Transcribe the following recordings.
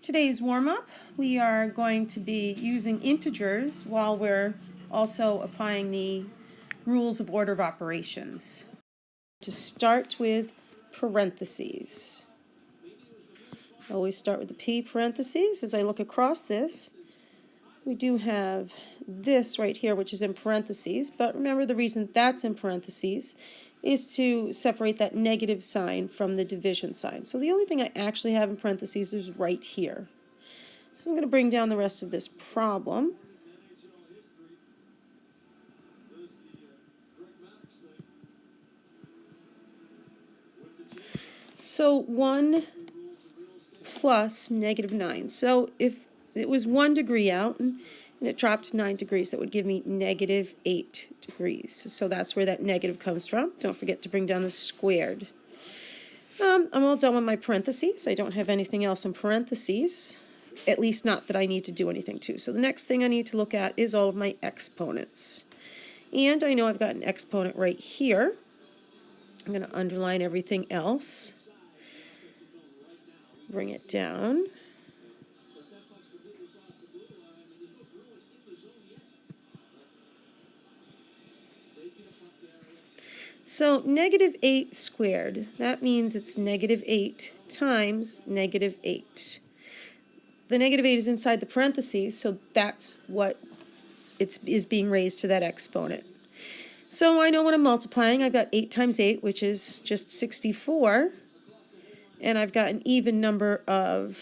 today's warm-up, we are going to be using integers while we're also applying the rules of order of operations. To start with parentheses. I always start with the P parentheses. As I look across this, we do have this right here, which is in parentheses, but remember the reason that's in parentheses is to separate that negative sign from the division sign. So the only thing I actually have in parentheses is right here. So I'm going to bring down the rest of this problem. So 1 plus negative 9. So if it was 1 degree out and it dropped 9 degrees, that would give me negative 8 degrees. So that's where that negative comes from. Don't forget to bring down the squared. I'm all done with my parentheses. I don't have anything else in parentheses, at least not that I need to do anything to. So the next thing I need to look at is all of my exponents. And I know I've got an exponent right here. I'm going to underline everything else. Bring it down. So negative 8 squared, that means it's negative 8 times negative 8. The negative 8 is inside the parentheses, so that's what is being raised to that exponent. So I know when I'm multiplying, I've got 8 times 8, which is just 64, and I've got an even number of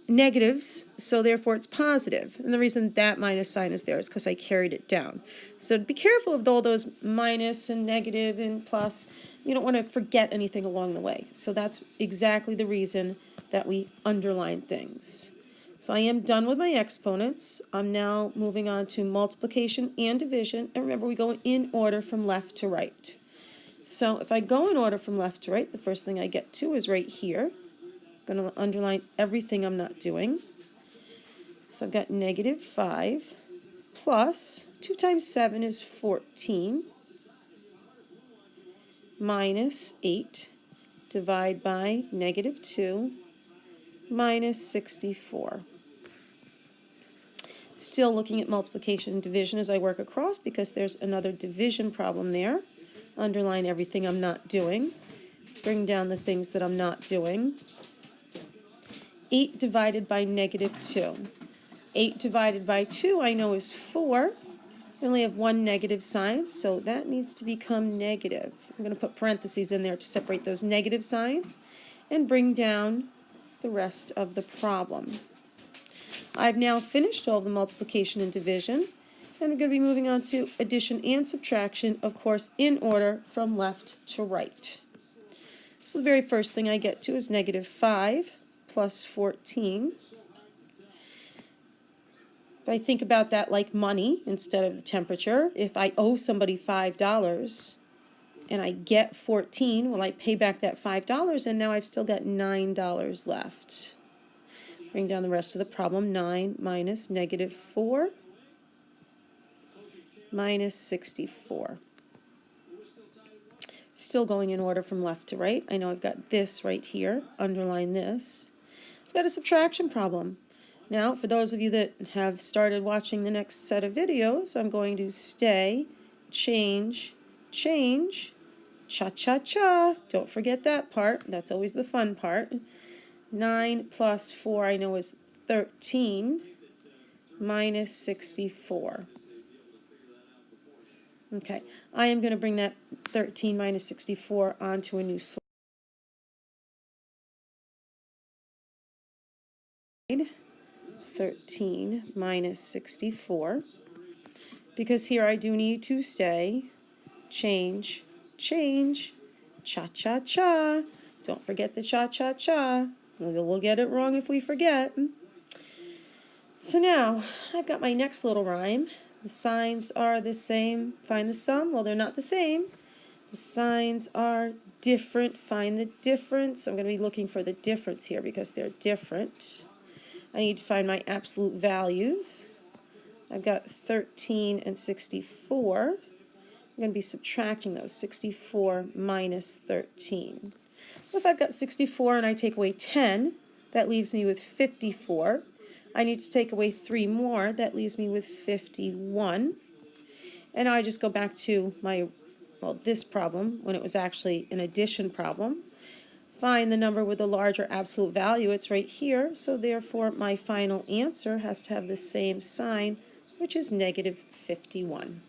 negatives, so therefore it's positive. And the reason that minus sign is there is because I carried it down. So be careful of all those minus and negative and plus. You don't want to forget anything along the way. So that's exactly the reason that we underline things. So I am done with my exponents. I'm now moving on to multiplication and division. And remember, we go in order from left to right. So if I go in order from left to right, the first thing I get to is right here. I'm going to underline everything I'm not doing. So I've got negative 5 plus 2 times 7 is 14 minus 8 divide by negative 2 minus 64. Still looking at multiplication and division as I work across because there's another division problem there. Underline everything I'm not doing. Bring down the things that I'm not doing. 8 divided by negative 2. 8 divided by 2 I know is 4. I only have one negative sign, so that needs to become negative. I'm going to put parentheses in there to separate those negative signs and bring down the rest of the problem. I've now finished all the multiplication and division, and we're going to be moving on to addition and subtraction, of course, in order from left to right. So the very first thing I get to is negative 5 plus 14. If I think about that like money instead of the temperature, if I owe somebody $5 and I get 14, well, I pay back that $5 and now I've still got $9 left. Bring down the rest of the problem. 9 minus negative 4 minus 64. Still going in order from left to right. I know I've got this right here. Underline this. I've got a subtraction problem. Now, for those of you that have started watching the next set of videos, I'm going to stay, change, change, cha-cha-cha. Don't forget that part. That's always the fun part. 9 plus 4 I know is 13 minus 64. Okay, I am going to bring that 13 minus 64 onto a new slide. 13 minus 64, because here I do need to stay, change, change, cha-cha-cha. Don't forget the cha-cha-cha. We'll get it wrong if we forget. So now, I've got my next little rhyme. The signs are the same. Find the sum. Well, they're not the same. The signs are different. Find the difference. I'm going to be looking for the difference here because they're different. I need to find my absolute values. I've got 13 and 64. I'm going to be subtracting those. 64 minus 13. Well, if I've got 64 and I take away 10, That leaves me with 54. I need to take away 3 more. That leaves me with 51. And now I just go back to my, well, this problem, when it was actually an addition problem. Find the number with the larger absolute value. It's right here, so therefore my final answer has to have the same sign, which is negative 51.